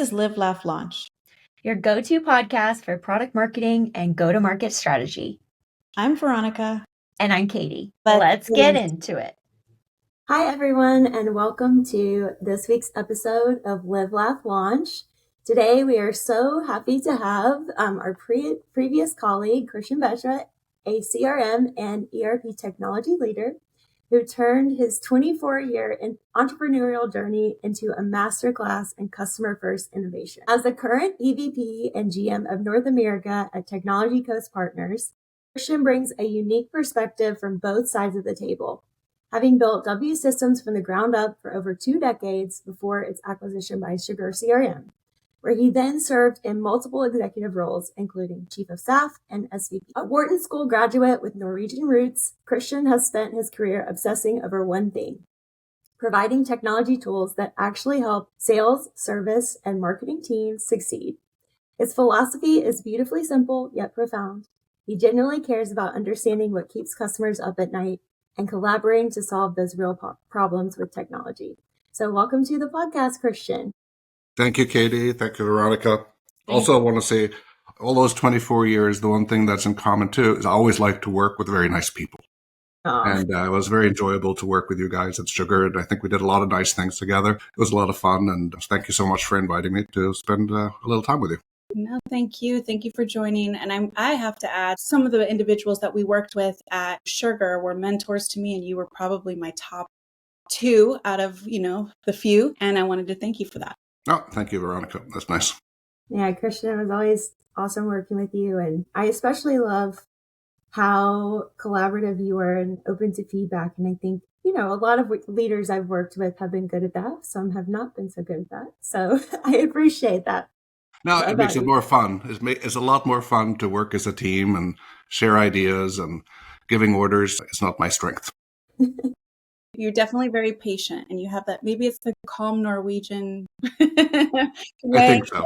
is Live, Laugh, Launch, your go-to podcast for product marketing and go-to-market strategy. I'm Veronica. And I'm Katie. Let's get into it. Hi, everyone, and welcome to this week's episode of Live, Laugh, Launch. Today, we are so happy to have our previous colleague, Christian Wettre, a CRM and ERP technology leader, who turned his 24-year entrepreneurial journey into a masterclass in customer-first innovation. As the current EVP and GM of North America at Technology Coast Partners, Christian brings a unique perspective from both sides of the table, having built W Systems from the ground up for over 2 decades before its acquisition by Sugar CRM, where he then served in multiple executive roles, including Chief of Staff and SVP. A Wharton School graduate with Norwegian roots, Christian has spent his career obsessing over one thing: providing technology tools that actually help sales, service, and marketing teams succeed. His philosophy is beautifully simple, yet profound. He genuinely cares about understanding what keeps customers up at night and collaborating to solve those real problems with technology. So welcome to the podcast, Christian. Thank you, Katie. Thank you, Veronica. Also, I want to say, all those 24 years, the one thing that's in common, too, is I always like to work with very nice people. And it was very enjoyable to work with you guys at Sugar. And I think we did a lot of nice things together. It was a lot of fun. And thank you so much for inviting me to spend a little time with you. No, thank you. Thank you for joining. And I have to add, some of the individuals that we worked with at Sugar were mentors to me, and you were probably my top 2 out of, the few. And I wanted to thank you for that. Oh, thank you, Veronica. That's nice. Yeah, Christian, it was always awesome working with you. And I especially love how collaborative you are and open to feedback. And I think, a lot of leaders I've worked with have been good at that. Some have not been so good at that. So I appreciate that. No, it makes it more fun. It's a lot more fun to work as a team and share ideas, and giving orders is not my strength. You're definitely very patient, and you have that. Maybe it's the calm Norwegian way. I think so.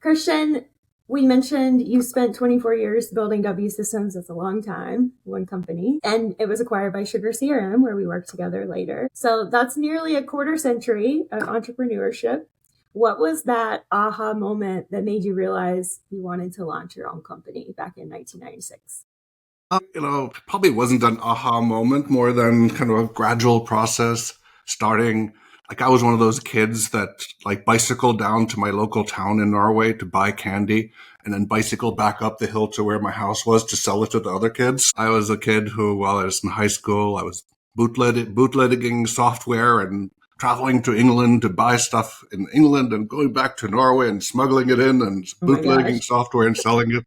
Christian, we mentioned you spent 24 years building W Systems. That's a long time, one company. And it was acquired by Sugar CRM, where we worked together later. So that's nearly a quarter century of entrepreneurship. What was that aha moment that made you realize you wanted to launch your own company back in 1996? Probably wasn't an aha moment, more than kind of a gradual process starting. Like, I was one of those kids that bicycled down to my local town in Norway to buy candy and then bicycle back up the hill to where my house was to sell it to the other kids. I was a kid who, while I was in high school, I was bootlegging software and traveling to England to buy stuff in England and going back to Norway and smuggling it in and bootlegging software and selling it,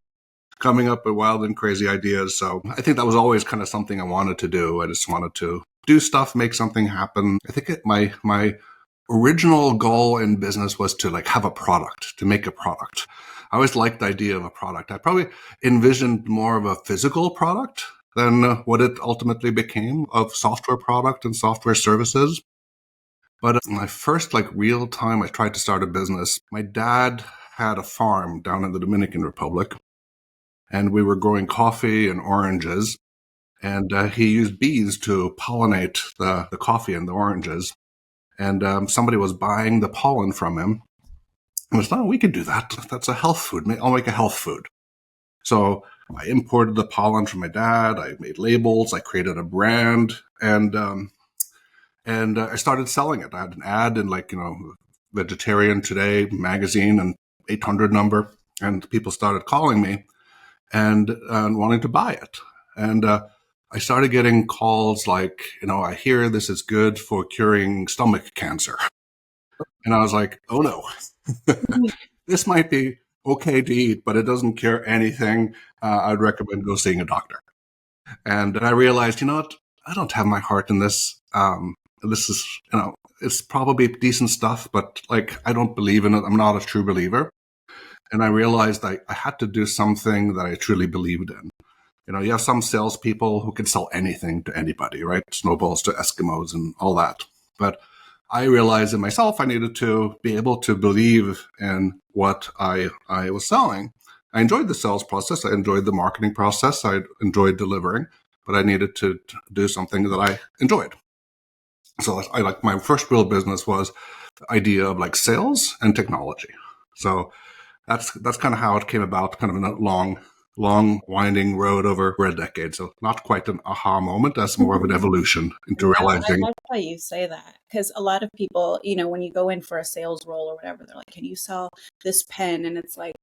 coming up with wild and crazy ideas. So I think that was always kind of something I wanted to do. I just wanted to do stuff, make something happen. I think my original goal in business was to have a product, to make a product. I always liked the idea of a product. I probably envisioned more of a physical product than what it ultimately became, of software product and software services. But my first real time I tried to start a business, my dad had a farm down in the Dominican Republic, and we were growing coffee and oranges, and he used bees to pollinate the coffee and the oranges. And somebody was buying the pollen from him. And I thought, we could do that. That's a health food. I'll make a health food. So I imported the pollen from my dad. I made labels. I created a brand, and I started selling it. I had an ad in Vegetarian Today magazine and 800 number, and people started calling me and wanting to buy it. And I started getting calls I hear this is good for curing stomach cancer. And I was like, oh no, this might be okay to eat, but it doesn't cure anything. I'd recommend go seeing a doctor. And I realized, what? I don't have my heart in this. This is, it's probably decent stuff, but I don't believe in it. I'm not a true believer. And I realized I had to do something that I truly believed in. You have some salespeople who can sell anything to anybody, right? Snowballs to Eskimos and all that. But I realized in myself I needed to be able to believe in what I was selling. I enjoyed the sales process. I enjoyed the marketing process. I enjoyed delivering, but I needed to do something that I enjoyed. So my first real business was idea of like sales and technology. So that's kind of how it came about, kind of in a long winding road over a decade. So not quite an aha moment, as more of an evolution into Yeah, I realizing. love how you say that because a lot of people, when you go in for a sales role or whatever, they're like, "Can you sell this pen?" And it's like,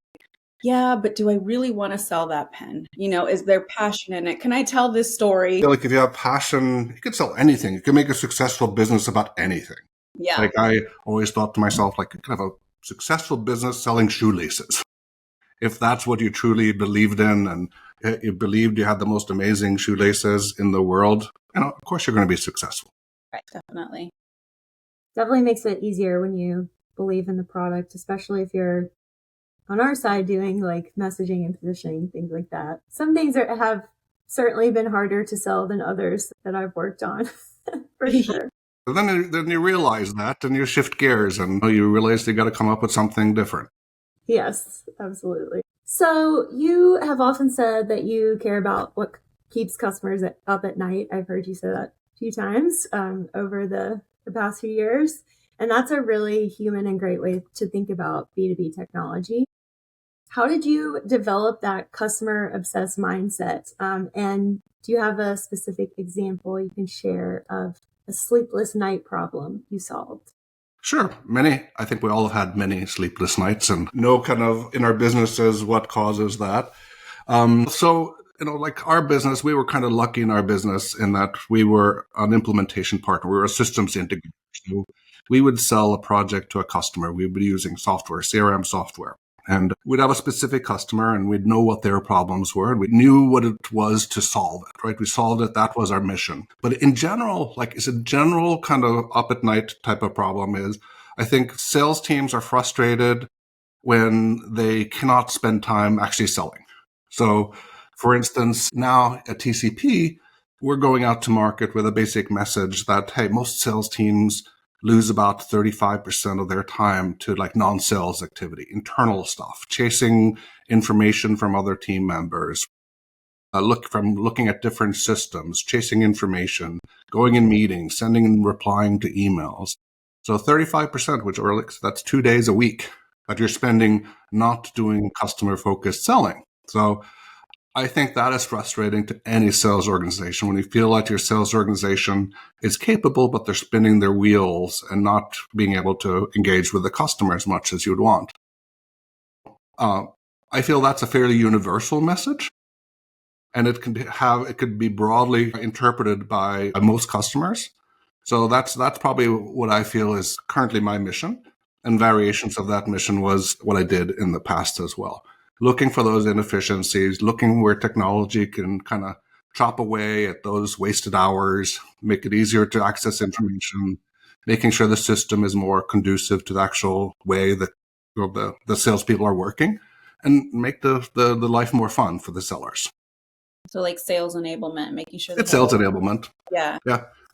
yeah, but do I really want to sell that pen? Is there passion in it? Can I tell this story? I feel like if you have passion, you can sell anything. You can make a successful business about anything. Yeah. Like I always thought to myself, like, you can have a successful business selling shoelaces. If that's what you truly believed in and you believed you had the most amazing shoelaces in the world, of course you're going to be successful. Right, definitely. Definitely makes it easier when you believe in the product, especially if you're on our side doing like messaging and positioning, things like that. Some things have certainly been harder to sell than others that I've worked on, for sure. But then you realize that and you shift gears and you realize you got to come up with something different. Yes, absolutely. So you have often said that you care about what keeps customers up at night. I've heard you say that a few times over the past few years. And that's a really human and great way to think about B2B technology. How did you develop that customer obsessed mindset? And do you have a specific example you can share of a sleepless night problem you solved? Sure. I think we all have had many sleepless nights and know kind of in our businesses what causes that. Like our business, we were kind of lucky in our business in that we were an implementation partner. We were a systems integrator. So we would sell a project to a customer. We would be using software, CRM software. And we'd have a specific customer and we'd know what their problems were and we knew what it was to solve it, right? We solved it. That was our mission. But in general, it's a general kind of up at night type of problem is I think sales teams are frustrated when they cannot spend time actually selling. So for instance, now at TCP, we're going out to market with a basic message that, hey, most sales teams lose about 35% of their time to like non-sales activity, internal stuff, chasing information from other team members, looking at different systems, chasing information, going in meetings, sending and replying to emails. So 35%, that's 2 days a week that you're spending not doing customer-focused selling. So I think that is frustrating to any sales organization when you feel like your sales organization is capable, but they're spinning their wheels and not being able to engage with the customer as much as you'd want. I feel that's a fairly universal message, and it could be broadly interpreted by most customers. So that's probably what I feel is currently my mission, and variations of that mission was what I did in the past as well. Looking for those inefficiencies, looking where technology can kind of chop away at those wasted hours, make it easier to access information, making sure the system is more conducive to the actual way that the salespeople are working, and make the life more fun for the sellers. So like sales enablement, making sure it's sales enablement. Yeah.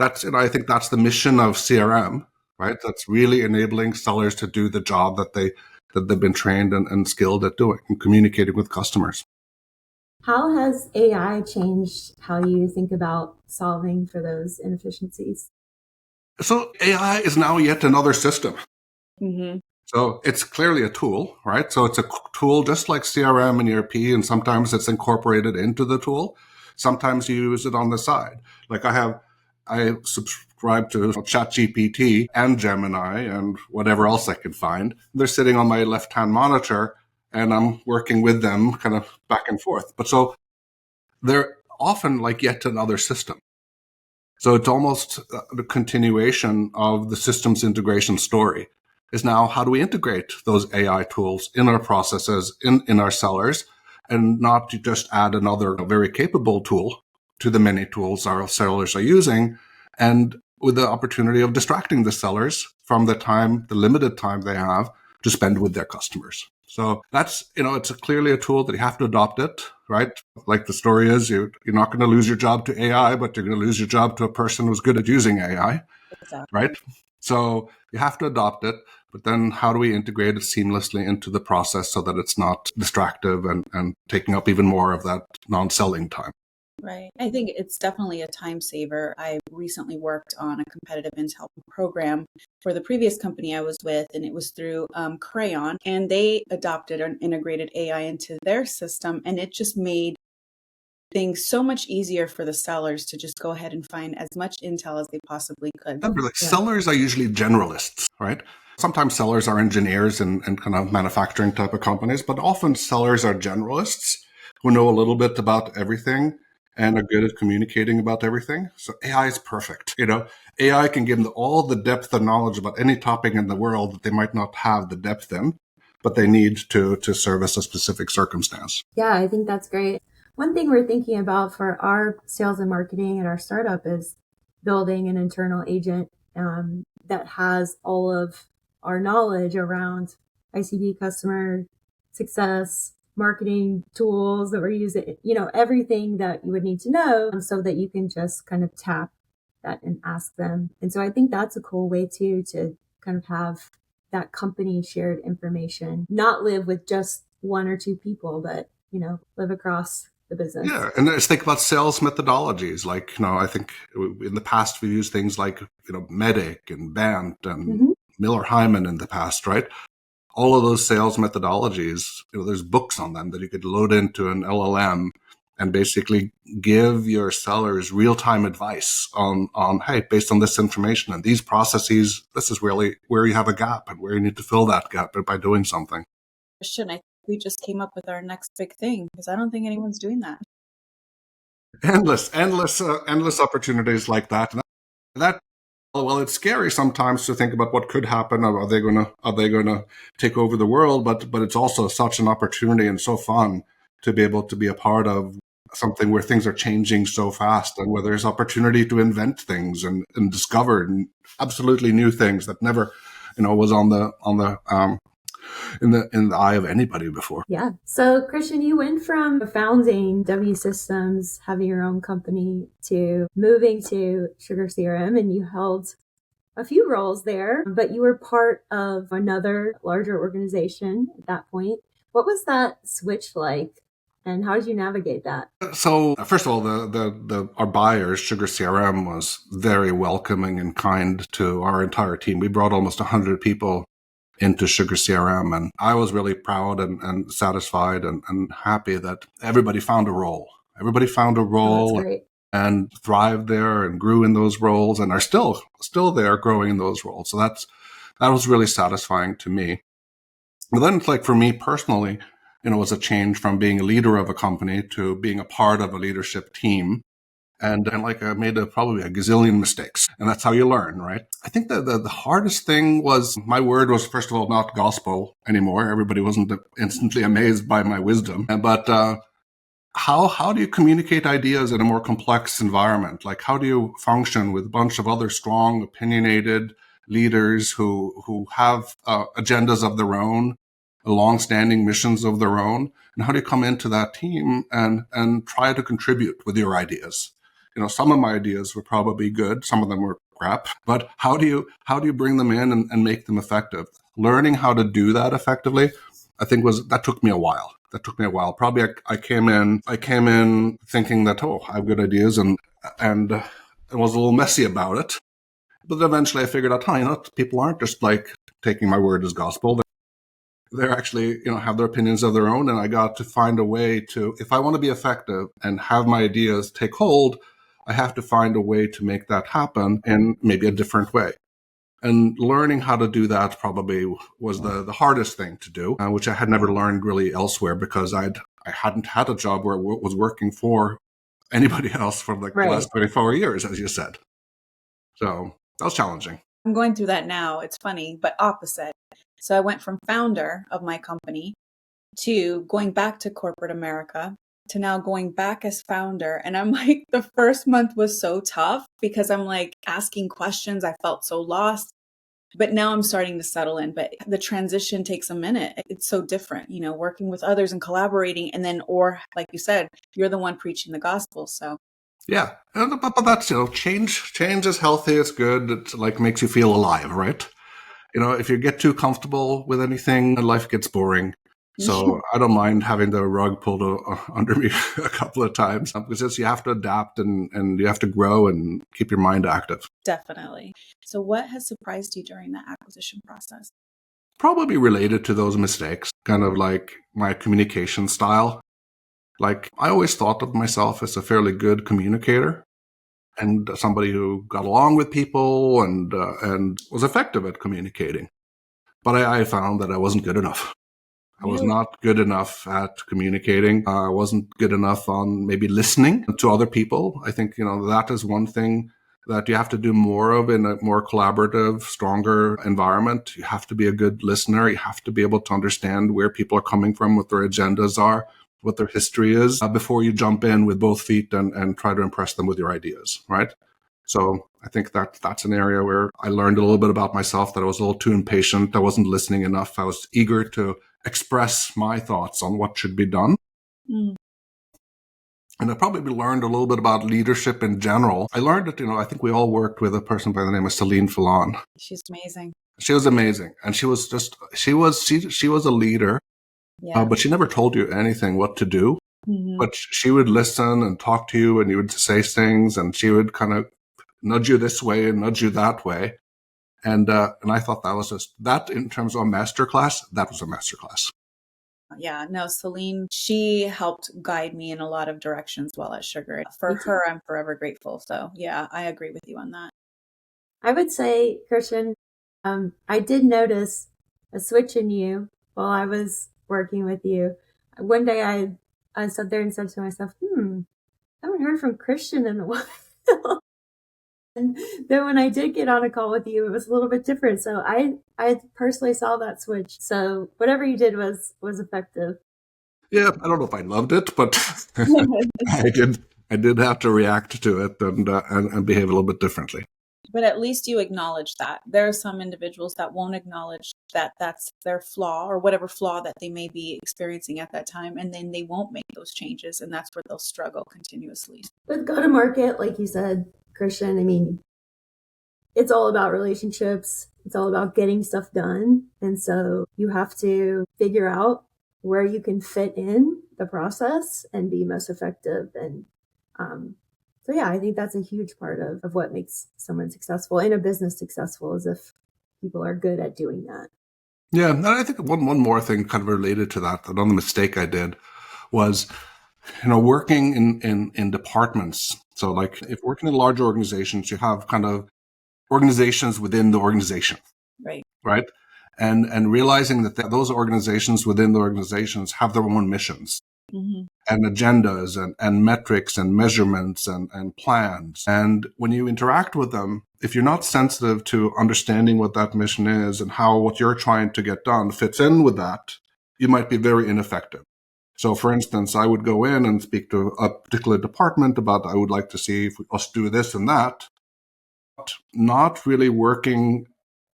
I think that's the mission of CRM, right? That's really enabling sellers to do the job that they've been trained and skilled at doing and communicating with customers. How has AI changed how you think about solving for those inefficiencies? So AI is now yet another system. Mm-hmm. So it's clearly a tool, right? So it's a tool just like CRM and ERP, and sometimes it's incorporated into the tool. Sometimes you use it on the side. Like I subscribe to ChatGPT and Gemini and whatever else I can find. They're sitting on my left-hand monitor and I'm working with them kind of back and forth. But so they're often like yet another system. So it's almost the continuation of the systems integration story is now how do we integrate those AI tools in our processes, in our sellers, and not to just add another very capable tool to the many tools our sellers are using, and with the opportunity of distracting the sellers from the limited time they have to spend with their customers. So that's, it's clearly a tool that you have to adopt it, right? Like the story is, you're not going to lose your job to AI, but you're going to lose your job to a person who's good at using AI, Exactly. right? So you have to adopt it, but then how do we integrate it seamlessly into the process so that it's not distractive and taking up even more of that non-selling time? Right. I think it's definitely a time saver. I recently worked on a competitive intel program for the previous company I was with, and it was through Crayon, and they adopted an integrated AI into their system, and it just made things so much easier for the sellers to just go ahead and find as much intel as they possibly could. Remember, like sellers are usually generalists, right? Sometimes sellers are engineers and kind of manufacturing type of companies, but often sellers are generalists who know a little bit about everything and are good at communicating about everything. So AI is perfect. AI can give them all the depth of knowledge about any topic in the world that they might not have the depth in, but they need to service a specific circumstance. Yeah, I think that's great. One thing we're thinking about for our sales and marketing and our startup is building an internal agent that has all of our knowledge around ICB, customer success, marketing tools that we're using, everything that you would need to know so that you can just kind of tap that and ask them. And so I think that's a cool way too, to kind of have that company shared information, not live with just one or two people, but, live across the business. Yeah, and let's think about sales methodologies. Like, I think in the past we've used things like, Medic and Bant and Miller Hyman in the past, right? All of those sales methodologies, there's books on them that you could load into an LLM and basically give your sellers real-time advice on, hey, based on this information and these processes, this is really where you have a gap and where you need to fill that gap by doing something. Christian, I think we just came up with our next big thing because I don't think anyone's doing that. Endless opportunities like that. And well, it's scary sometimes to think about what could happen. Are they going to take over the world? But it's also such an opportunity and so fun to be able to be a part of something where things are changing so fast and where there's opportunity to invent things and discover absolutely new things that never, was on the in the eye of anybody before. Yeah. So Christian, you went from founding W Systems, having your own company, to moving to Sugar CRM, and you held a few roles there, but you were part of another larger organization at that point. What was that switch like? And how did you navigate that? So first of all, our buyers, Sugar CRM, was very welcoming and kind to our entire team. We brought almost 100 people into Sugar CRM, and I was really proud and satisfied and happy that everybody found a role. Everybody found a role. Oh, that's great. And thrived there and grew in those roles and are still there growing in those roles. So that was really satisfying to me. But then, like, for me personally, it was a change from being a leader of a company to being a part of a leadership team. And like, I made probably a gazillion mistakes, and that's how you learn, right? I think that the hardest thing was my word was, first of all, not gospel anymore. Everybody wasn't instantly amazed by my wisdom, but how do you communicate ideas in a more complex environment? Like, how do you function with a bunch of other strong, opinionated leaders who have agendas of their own, long-standing missions of their own? And how do you come into that team and try to contribute with your ideas? Some of my ideas were probably good, some of them were crap, but how do you bring them in and make them effective? Learning how to do that effectively, I think that took me a while. Probably I came in thinking that, I have good ideas and was a little messy about it. But eventually I figured out, people aren't just like taking my word as gospel. They're actually, have their opinions of their own. And I got to find a way to, if I want to be effective and have my ideas take hold, I have to find a way to make that happen in maybe a different way. And learning how to do that probably was the hardest thing to do, which I had never learned really elsewhere because I hadn't had a job where I was working for anybody else for the last 24 years, as you said. So that was challenging. I'm going through that now. It's funny, but opposite. So I went from founder of my company to going back to corporate America to now going back as founder. And I'm like, the first month was so tough because I'm like asking questions. I felt so lost, but now I'm starting to settle in. But the transition takes a minute. It's so different, working with others and collaborating. And then, or like you said, you're the one preaching the gospel. So yeah, but that's, change is healthy. It's good. It like makes you feel alive, right? If you get too comfortable with anything, life gets boring. So I don't mind having the rug pulled under me a couple of times because you have to adapt and you have to grow and keep your mind active. Definitely. So what has surprised you during the acquisition process? Probably related to those mistakes, kind of like my communication style. Like I always thought of myself as a fairly good communicator and somebody who got along with people and was effective at communicating. But I found that I wasn't good enough. I was Really? not good enough at communicating. I wasn't good enough on maybe listening to other people. I think, that is one thing that you have to do more of in a more collaborative, stronger environment. You have to be a good listener. You have to be able to understand where people are coming from, what their agendas are, what their history is, before you jump in with both feet and try to impress them with your ideas, right? So I think that's an area where I learned a little bit about myself, that I was a little too impatient. I wasn't listening enough. I was eager to express my thoughts on what should be done. Mm. And I probably learned a little bit about leadership in general. I learned that, I think we all worked with a person by the name of Celine Fallon. She's amazing. She was amazing. And she was a leader, Yeah. but she never told you anything what to do. Mhm. But she would listen and talk to you, and you would say things, and she would kind of nudge you this way and nudge you that way. And I thought that was that in terms of a masterclass, that was a masterclass. Yeah, no, Celine, she helped guide me in a lot of directions while at Sugar. For her, I'm forever grateful. So yeah, I agree with you on that. I would say, Christian, I did notice a switch in you while I was working with you. One day I sat there and said to myself, I haven't heard from Christian in a while. And then when I did get on a call with you, it was a little bit different. So I personally saw that switch. So whatever you did was effective. Yeah, I don't know if I loved it, but I did have to react to it and behave a little bit differently. But at least you acknowledge that. There are some individuals that won't acknowledge that that's their flaw or whatever flaw that they may be experiencing at that time. And then they won't make those changes. And that's where they'll struggle continuously. With go to market, like you said, Christian, I mean, it's all about relationships. It's all about getting stuff done. And so you have to figure out where you can fit in the process and be most effective. And so, yeah, I think that's a huge part of what makes someone successful and a business successful, is if people are good at doing that. Yeah, and I think one more thing kind of related to that, another mistake I did was, working in departments. So like if working in large organizations, you have kind of organizations within the organization. Right. And realizing that those organizations within the organizations have their own missions. Mm-hmm. And agendas and metrics and measurements and plans. And when you interact with them, if you're not sensitive to understanding what that mission is and how what you're trying to get done fits in with that, you might be very ineffective. So for instance, I would go in and speak to a particular department about, I would like to see if us do this and that, but not really working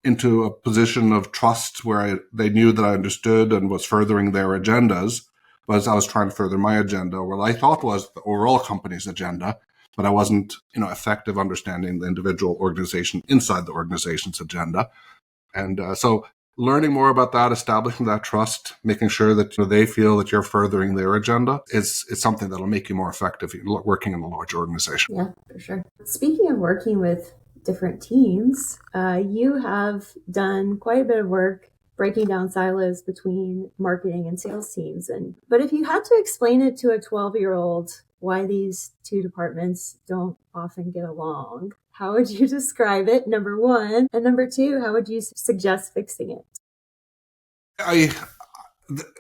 into a position of trust where they knew that I understood and was furthering their agendas, was I was trying to further my agenda, what I thought was the overall company's agenda, but I wasn't, effective understanding the individual organization inside the organization's agenda. And so learning more about that, establishing that trust, making sure that they feel that you're furthering their agenda is something that'll make you more effective working in a large organization. Yeah, for sure. Speaking of working with different teams, you have done quite a bit of work breaking down silos between marketing and sales teams. But if you had to explain it to a 12-year-old why these two departments don't often get along, how would you describe it, number one? And number two, how would you suggest fixing it?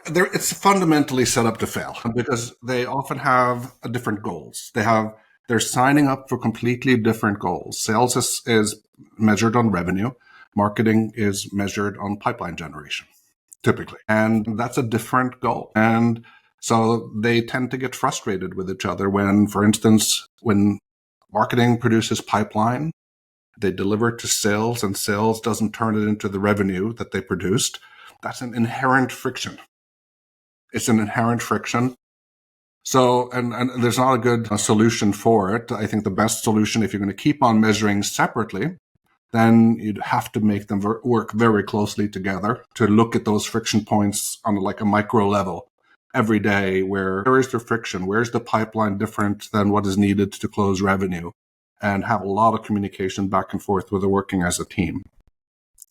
It's fundamentally set up to fail because they often have different goals. They're signing up for completely different goals. Sales is measured on revenue. Marketing is measured on pipeline generation, typically. And that's a different goal. And so they tend to get frustrated with each other when, for instance, when marketing produces pipeline, they deliver it to sales and sales doesn't turn it into the revenue that they produced. That's an inherent friction. It's an inherent friction. So, and there's not a good solution for it. I think the best solution, if you're going to keep on measuring separately, then you'd have to make them work very closely together to look at those friction points on like a micro level every day. Where is the friction? Where's the pipeline different than what is needed to close revenue? And have a lot of communication back and forth with working as a team.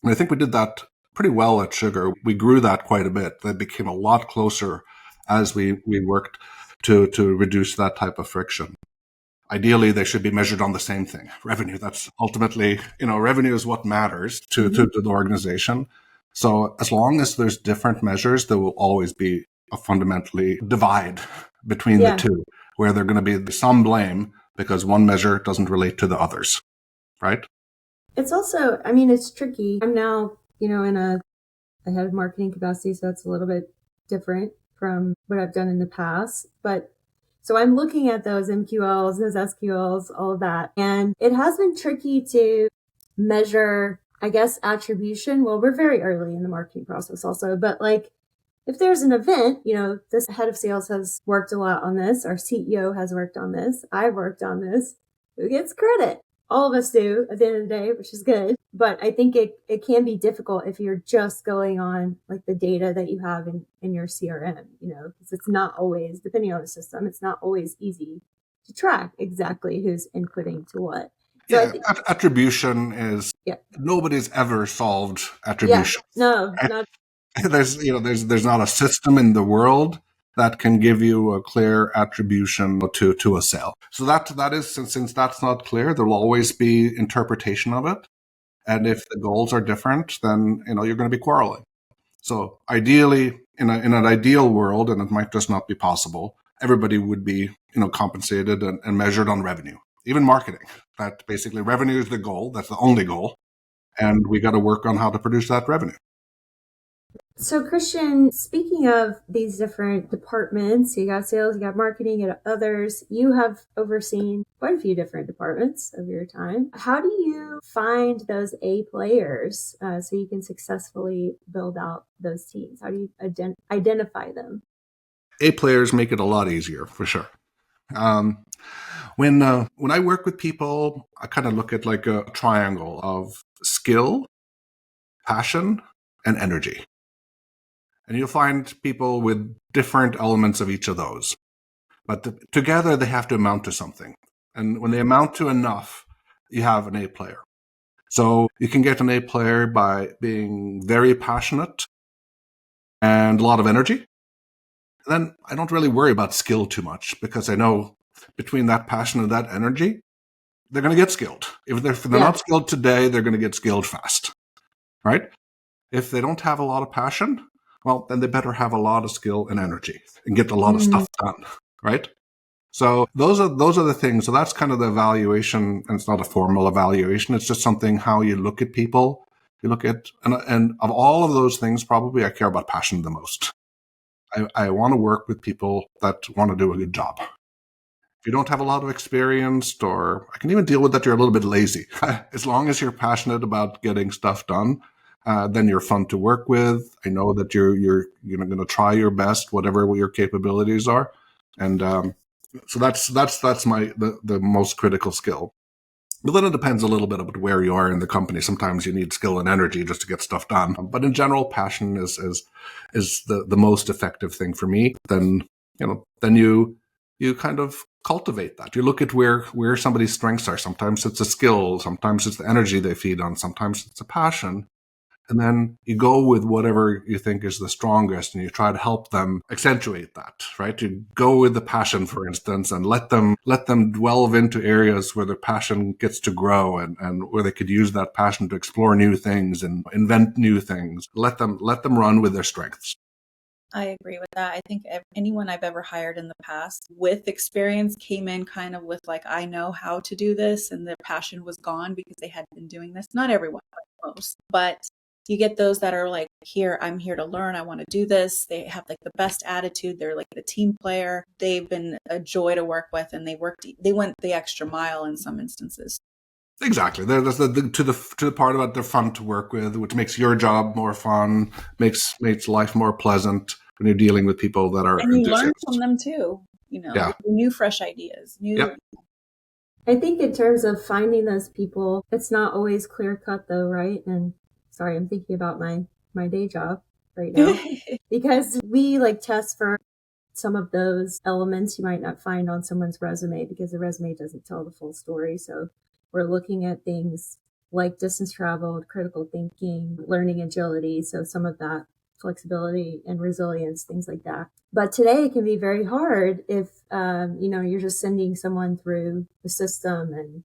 And I think we did that pretty well at Sugar. We grew that quite a bit. That became a lot closer as we worked to reduce that type of friction. Ideally, they should be measured on the same thing, revenue. That's ultimately, revenue is what matters to the organization. So as long as there's different measures, there will always be a fundamentally divide between the two, where there are going to be some blame because one measure doesn't relate to the others, right? It's also, it's tricky. I'm now, in a head of marketing capacity, so it's a little bit different from what I've done in the past. But so I'm looking at those MQLs, those SQLs, all of that. And it has been tricky to measure, I guess, attribution. Well, we're very early in the marketing process also, but like if there's an event, this head of sales has worked a lot on this. Our CEO has worked on this. I've worked on this. Who gets credit? All of us do at the end of the day, which is good. But I think it can be difficult if you're just going on like the data that you have in your CRM, because it's not always, depending on the system, it's not always easy to track exactly who's inputting to what. So attribution is, nobody's ever solved attribution. No, not. There's not a system in the world that can give you a clear attribution to a sale. So that is, since that's not clear, there will always be interpretation of it. And if the goals are different, then, you're going to be quarreling. So ideally, in an ideal world, and it might just not be possible, everybody would be, compensated and measured on revenue, even marketing. That basically revenue is the goal. That's the only goal. And we got to work on how to produce that revenue. So Christian, speaking of these different departments, you got sales, you got marketing, you got others, you have overseen quite a few different departments of your time. How do you find those A players so you can successfully build out those teams? How do you identify them? A players make it a lot easier, for sure. When I work with people, I kind of look at like a triangle of skill, passion, and energy. And you'll find people with different elements of each of those. But together, they have to amount to something. And when they amount to enough, you have an A player. So you can get an A player by being very passionate and a lot of energy. And then I don't really worry about skill too much because I know between that passion and that energy, they're going to get skilled. If they're not skilled today, they're going to get skilled fast, right? If they don't have a lot of passion, well, then they better have a lot of skill and energy and get a lot of stuff done, right? So those are the things. So that's kind of the evaluation, and it's not a formal evaluation. It's just something how you look at people. You look at, and of all of those things, probably I care about passion the most. I want to work with people that want to do a good job. If you don't have a lot of experience, or I can even deal with that you're a little bit lazy. As long as you're passionate about getting stuff done, then you're fun to work with. I know that you're going to try your best, whatever your capabilities are, and so that's the most critical skill. But then it depends a little bit about where you are in the company. Sometimes you need skill and energy just to get stuff done. But in general, passion is the most effective thing for me. Then you kind of cultivate that. You look at where somebody's strengths are. Sometimes it's a skill. Sometimes it's the energy they feed on. Sometimes it's a passion. And then you go with whatever you think is the strongest and you try to help them accentuate that, right? You go with the passion, for instance, and let them delve into areas where their passion gets to grow and where they could use that passion to explore new things and invent new things. Let them run with their strengths. I agree with that. I think anyone I've ever hired in the past with experience came in kind of with like, I know how to do this, and their passion was gone because they had been doing this. Not everyone, but most. But you get those that are like, I'm here to learn. I want to do this. They have like the best attitude. They're like the team player. They've been a joy to work with, and they went the extra mile in some instances. Exactly. There's to the part about they're fun to work with, which makes your job more fun, makes life more pleasant when you're dealing with people that are and you learn from them too. New fresh ideas. I think in terms of finding those people, it's not always clear cut though, right? And sorry, I'm thinking about my day job right now because we like test for some of those elements you might not find on someone's resume because the resume doesn't tell the full story. So we're looking at things like distance traveled, critical thinking, learning agility. So some of that flexibility and resilience, things like that. But today it can be very hard if, you're just sending someone through the system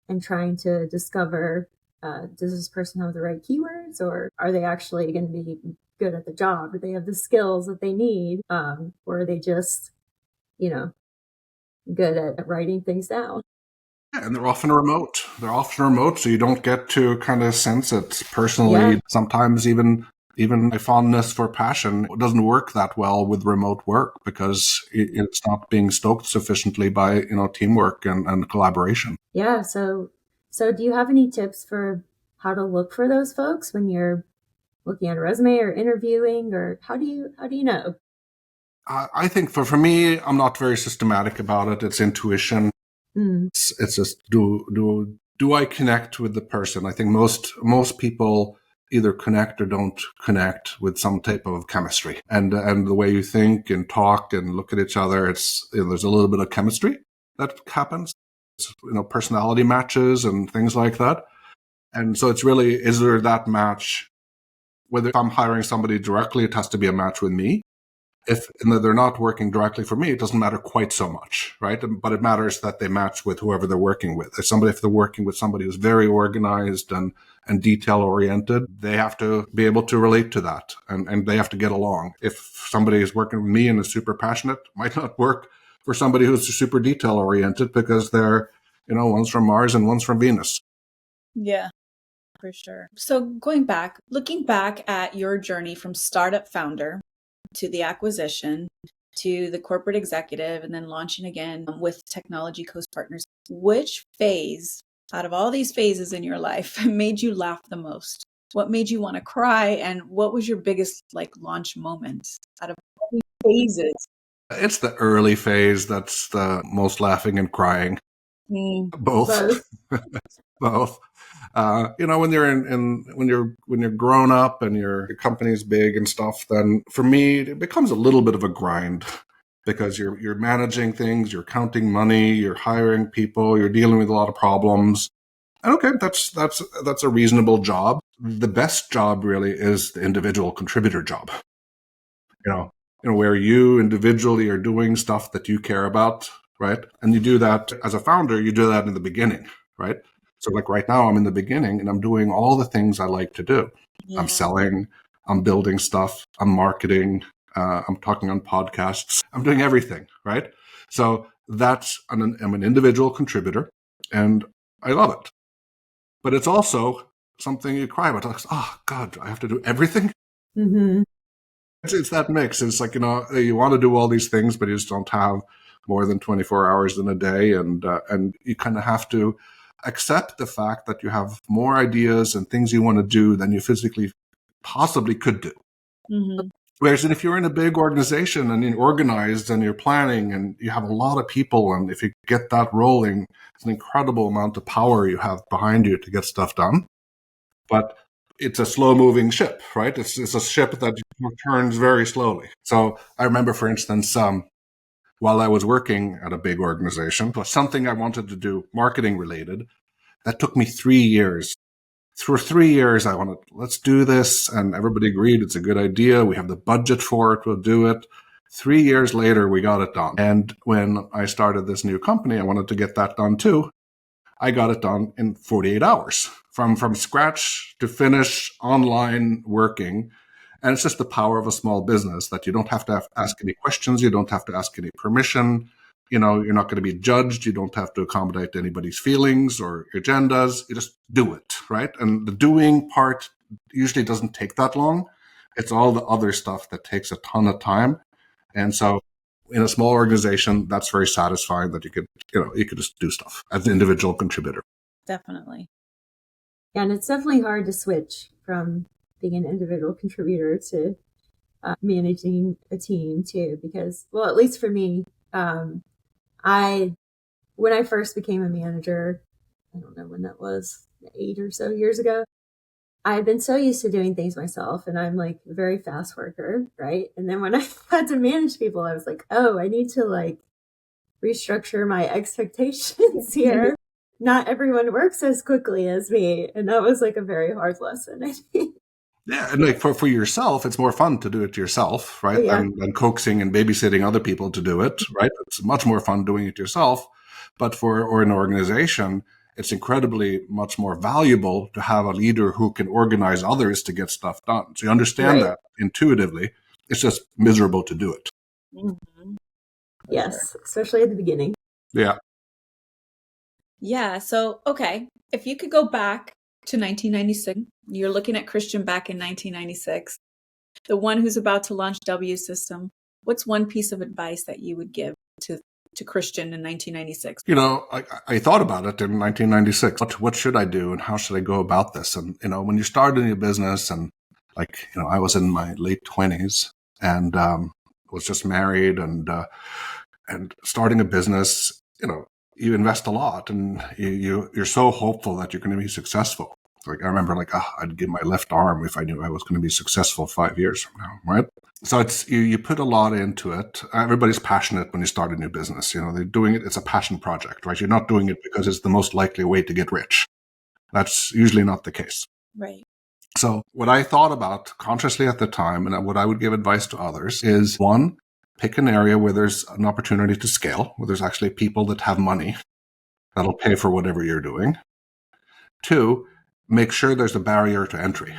and trying to discover, does this person have the right keywords or are they actually going to be good at the job? Do they have the skills that they need? Or are they just, good at writing things down? Yeah, and they're often remote. So you don't get to kind of sense it personally. Yeah. Sometimes even my fondness for passion doesn't work that well with remote work because it's not being stoked sufficiently by teamwork and collaboration. Yeah. So do you have any tips for how to look for those folks when you're looking at a resume or interviewing, or how do you know? I think for me, I'm not very systematic about it. It's intuition. Mm. It's just do I connect with the person? I think most people either connect or don't connect with some type of chemistry, and the way you think and talk and look at each other, it's there's a little bit of chemistry that happens. It's, personality matches and things like that, and so it's really, is there that match? Whether if I'm hiring somebody directly, it has to be a match with me. If they're not working directly for me, it doesn't matter quite so much, right? But it matters that they match with whoever they're working with. If they're working with somebody who's very organized and detail oriented, they have to be able to relate to that and they have to get along. If somebody is working with me and is super passionate, it might not work for somebody who's super detail oriented because they're, one's from Mars and one's from Venus. Yeah, for sure. So looking back at your journey from startup founder to the acquisition, to the corporate executive, and then launching again with technology coast partners, which phase out of all these phases in your life made you laugh the most? What made you want to cry? And what was your biggest launch moment out of all these phases? It's the early phase that's the most laughing and crying. Both. Both. When you're when you're grown up and your company's big and stuff, then for me it becomes a little bit of a grind because you're managing things, you're counting money, you're hiring people, you're dealing with a lot of problems. And okay, that's a reasonable job. The best job really is the individual contributor job. Where you individually are doing stuff that you care about, right? And you do that as a founder, you do that in the beginning, right? So like right now I'm in the beginning and I'm doing all the things I like to do. Yeah. I'm selling, I'm building stuff, I'm marketing, I'm talking on podcasts, I'm doing everything, right? So I'm an individual contributor and I love it. But it's also something you cry about. Like, oh God, I have to do everything. Mm-hmm. It's that mix. It's like, you want to do all these things, but you just don't have more than 24 hours in a day. And you kind of have to accept the fact that you have more ideas and things you want to do than you physically possibly could do. Mm-hmm. Whereas if you're in a big organization and you're organized and you're planning and you have a lot of people, and if you get that rolling, it's an incredible amount of power you have behind you to get stuff done. But it's a slow moving ship, right? It's a ship that turns very slowly. So I remember, for instance, while I was working at a big organization, it was something I wanted to do, marketing related. That took me 3 years. For 3 years, I wanted, let's do this. And everybody agreed it's a good idea. We have the budget for it. We'll do it. 3 years later, we got it done. And when I started this new company, I wanted to get that done too. I got it done in 48 hours from scratch to finish, online, working. And it's just the power of a small business that you don't have to ask any questions. You don't have to ask any permission. You're not going to be judged. You don't have to accommodate anybody's feelings or agendas. You just do it, right? And the doing part usually doesn't take that long. It's all the other stuff that takes a ton of time. And so in a small organization, that's very satisfying that you could just do stuff as an individual contributor. Definitely. Yeah, and it's definitely hard to switch from being an individual contributor to managing a team too, because, well, at least for me, I when I first became a manager, I don't know when that was, 8 or so years ago, I've been so used to doing things myself, and I'm like a very fast worker, right? And then when I had to manage people, I was like, oh, I need to like restructure my expectations here. Not everyone works as quickly as me. And that was like a very hard lesson, I think. Yeah, and like for yourself, it's more fun to do it yourself, right? Oh, yeah. Than coaxing and babysitting other people to do it, right? It's much more fun doing it yourself. But for an organization, it's incredibly much more valuable to have a leader who can organize others to get stuff done. So you understand Right. that intuitively. It's just miserable to do it. Mhm. Yes, especially at the beginning. Yeah. Yeah. So, okay. If you could go back to 1996, you're looking at Christian back in 1996, the one who's about to launch W System. What's one piece of advice that you would give to Christian in 1996? You know, I thought about it in 1996. What should I do and how should I go about this? And, you know, when you start a new business and like, you know, I was in my late 20s and was just married and starting a business, you know, you invest a lot and you're so hopeful that you're going to be successful. Like I remember like, I'd give my left arm if I knew I was going to be successful 5 years from now, right? So it's you put a lot into it. Everybody's passionate when you start a new business. You know, they're doing it. It's a passion project, right? You're not doing it because it's the most likely way to get rich. That's usually not the case. Right. So what I thought about consciously at the time and what I would give advice to others is one, pick an area where there's an opportunity to scale, where there's actually people that have money that'll pay for whatever you're doing. Two, make sure there's a barrier to entry.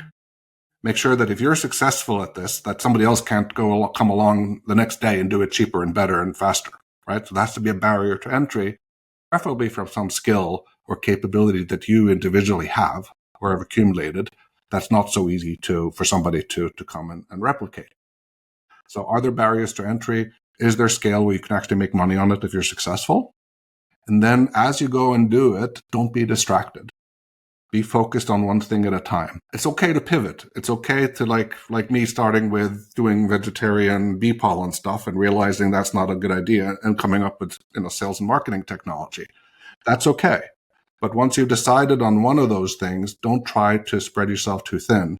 Make sure that if you're successful at this, that somebody else can't come along the next day and do it cheaper and better and faster, right? So there has to be a barrier to entry, preferably from some skill or capability that you individually have or have accumulated. That's not so easy for somebody to come and replicate. So are there barriers to entry? Is there scale where you can actually make money on it if you're successful? And then as you go and do it, don't be distracted. Be focused on one thing at a time. It's okay to pivot. It's okay to like me starting with doing vegetarian bee pollen stuff and realizing that's not a good idea and coming up with, you know, sales and marketing technology. That's okay. But once you've decided on one of those things, don't try to spread yourself too thin.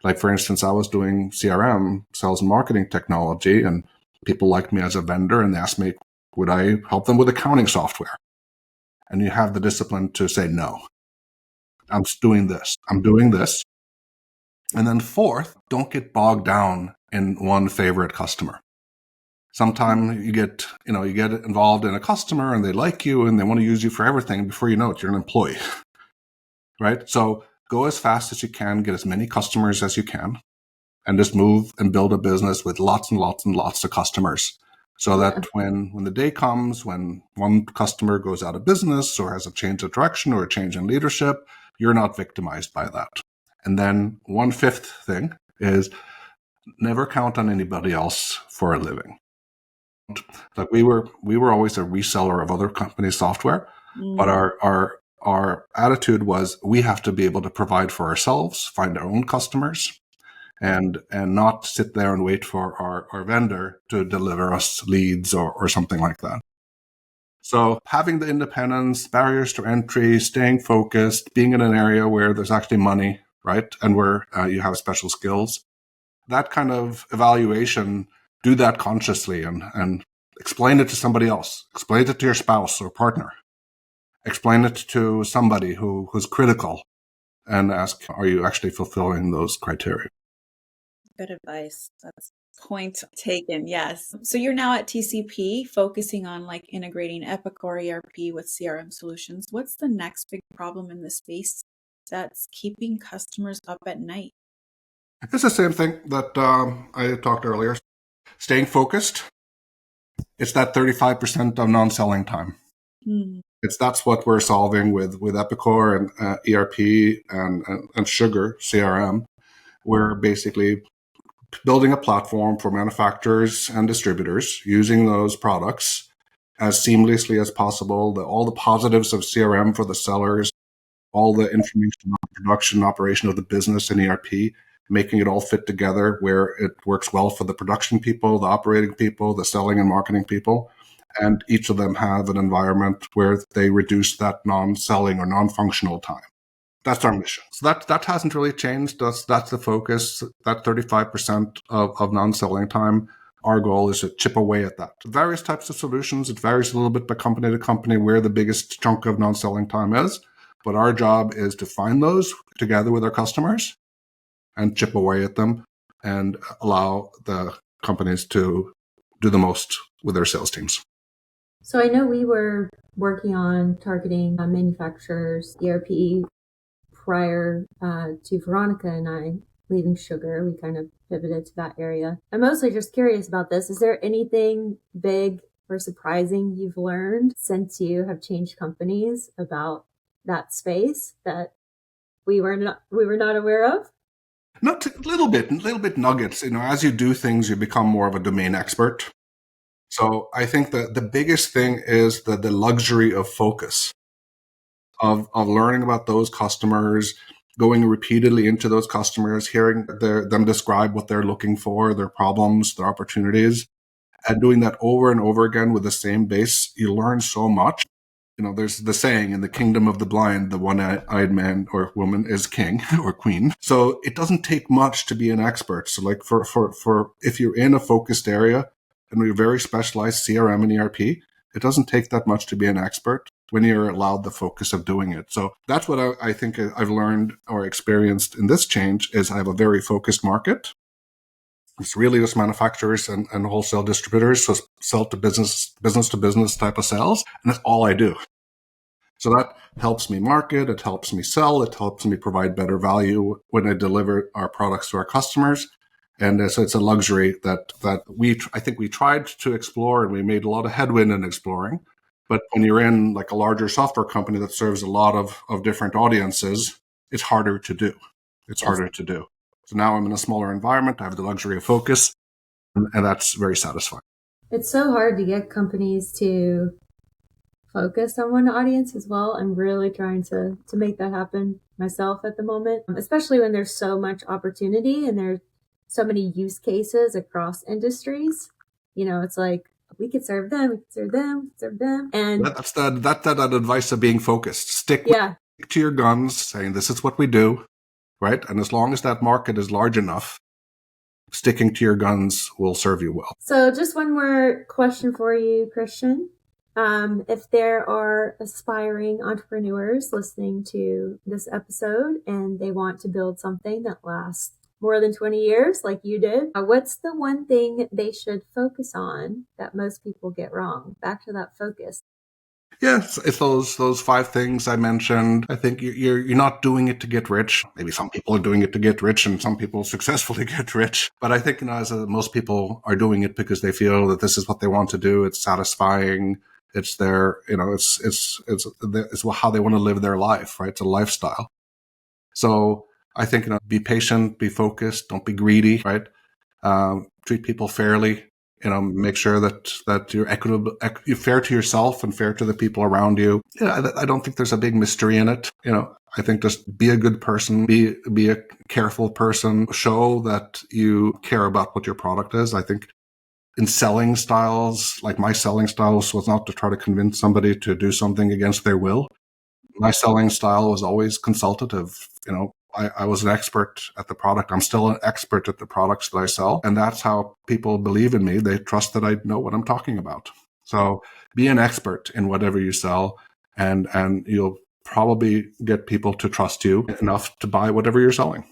Like for instance, I was doing CRM, sales and marketing technology, and people liked me as a vendor and they asked me, would I help them with accounting software? And you have the discipline to say no. I'm doing this. I'm doing this. And then fourth, don't get bogged down in one favorite customer. Sometimes you get involved in a customer and they like you and they want to use you for everything. Before you know it, you're an employee, right? So go as fast as you can, get as many customers as you can, and just move and build a business with lots and lots and lots of customers. So that when the day comes, when one customer goes out of business or has a change of direction or a change in leadership, you're not victimized by that. And then one fifth thing is never count on anybody else for a living. Like we were always a reseller of other companies' software, but our attitude was we have to be able to provide for ourselves, find our own customers, and not sit there and wait for our vendor to deliver us leads or something like that. So having the independence, barriers to entry, staying focused, being in an area where there's actually money, right? And where you have special skills, that kind of evaluation, do that consciously and explain it to somebody else. Explain it to your spouse or partner. Explain it to somebody who's critical and ask, are you actually fulfilling those criteria? Good advice. That's point taken. Yes. So you're now at TCP focusing on like integrating Epic or ERP with CRM solutions. What's the next big problem in this space that's keeping customers up at night? It's the same thing that I talked earlier. Staying focused. It's that 35% of non-selling time. That's what we're solving with Epicor and ERP and Sugar CRM. We're basically building a platform for manufacturers and distributors using those products as seamlessly as possible. All the positives of CRM for the sellers, all the information on production operation of the business and ERP, making it all fit together where it works well for the production people, the operating people, the selling and marketing people, and each of them have an environment where they reduce that non-selling or non-functional time. That's our mission. So that hasn't really changed. That's the focus. That 35% of non-selling time. Our goal is to chip away at that. Various types of solutions. It varies a little bit by company to company where the biggest chunk of non-selling time is. But our job is to find those together with our customers and chip away at them and allow the companies to do the most with their sales teams. So I know we were working on targeting manufacturers, ERP, prior to Veronica and I leaving Sugar. We kind of pivoted to that area. I'm mostly just curious about this. Is there anything big or surprising you've learned since you have changed companies about that space that we were not aware of? Not a little bit nuggets. As you do things, you become more of a domain expert. So I think that the biggest thing is the luxury of focus, of learning about those customers, going repeatedly into those customers, hearing them describe what they're looking for, their problems, their opportunities, and doing that over and over again with the same base. You learn so much. There's the saying, in the kingdom of the blind, the one-eyed man or woman is king or queen. So it doesn't take much to be an expert. So like for if you're in a focused area and we're very specialized CRM and ERP, it doesn't take that much to be an expert when you're allowed the focus of doing it. So that's what I think I've learned or experienced in this change is I have a very focused market. It's really just manufacturers and wholesale distributors, so sell to business to business type of sales, and that's all I do. So that helps me market, it helps me sell, it helps me provide better value when I deliver our products to our customers. And so it's a luxury that I think we tried to explore, and we made a lot of headwind in exploring. But when you're in like a larger software company that serves a lot of different audiences, it's harder to do. It's harder to do. So now I'm in a smaller environment. I have the luxury of focus, and that's very satisfying. It's so hard to get companies to focus on one audience as well. I'm really trying to make that happen myself at the moment, especially when there's so much opportunity and there's so many use cases across industries. It's like, we could serve them, we could serve them, we could serve them. And that's that advice of being focused. Stick to your guns, saying this is what we do. Right? And as long as that market is large enough, sticking to your guns will serve you well. So just one more question for you, Christian. If there are aspiring entrepreneurs listening to this episode and they want to build something that lasts more than 20 years like you did, what's the one thing they should focus on that most people get wrong? Back to that focus. Yes, it's those 5 things I mentioned. I think you're not doing it to get rich. Maybe some people are doing it to get rich, and some people successfully get rich. But I think most people are doing it because they feel that this is what they want to do. It's satisfying. It's their it's how they want to live their life. Right? It's a lifestyle. So I think be patient, be focused, don't be greedy. Right? Treat people fairly. Make sure that you're equitable, you're fair to yourself and fair to the people around you. I don't think there's a big mystery in it. I think just be a good person, be a careful person, show that you care about what your product is. I think in selling styles, like my selling styles was not to try to convince somebody to do something against their will. My selling style was always consultative. I was an expert at the product. I'm still an expert at the products that I sell. And that's how people believe in me. They trust that I know what I'm talking about. So be an expert in whatever you sell, and you'll probably get people to trust you enough to buy whatever you're selling.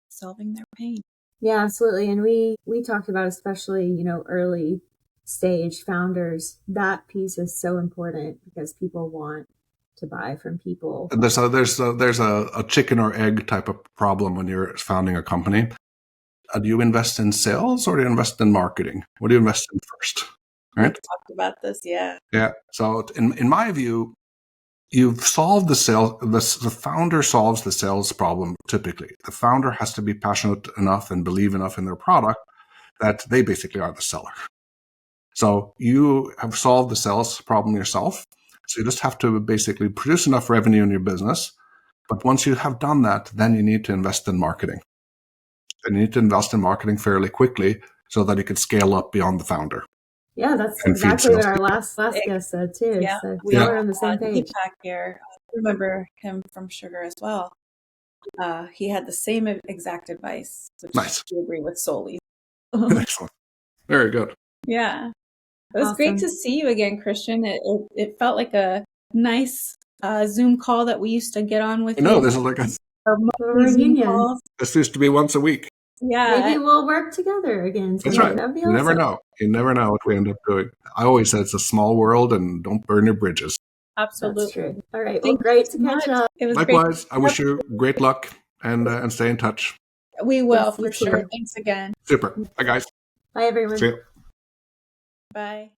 Solving their pain. Yeah, absolutely. And we talked about, especially, early stage founders, that piece is so important because people want to buy from people. There's a chicken or egg type of problem when you're founding a company. Do you invest in sales or do you invest in marketing? What do you invest in first? Right? We've talked about this, yeah. Yeah. So in my view, you've solved the sales. The founder solves the sales problem. Typically, the founder has to be passionate enough and believe enough in their product that they basically are the seller. So you have solved the sales problem yourself. So you just have to basically produce enough revenue in your business. But once you have done that, then you need to invest in marketing. And you need to invest in marketing fairly quickly so that you can scale up beyond the founder. Yeah, that's 10 feet exactly what our Celsius. last guest said too. Yeah, So we now we're on the same had page. Deepak here. I remember him from Sugar as well. He had the same exact advice, which Nice. I agree with solely. Excellent. Very good. Yeah. It was great to see you again, Christian. It felt like a nice Zoom call that we used to get on with I know, you. this is like Our monthly Zoom reunion. calls. this used to be once a week. Yeah. Maybe we'll work together again That's someday. right. That'd be You awesome. never know. You never know what we end up doing. I always say it's a small world and don't burn your bridges. Absolutely. That's true. All right. Well, Thank great you to so catch much. up. It was Likewise, great. I wish you great luck and stay in touch. We will, Yes, you for sure. too. Thanks again. Super. Bye, guys. Bye, everyone. See you. Bye.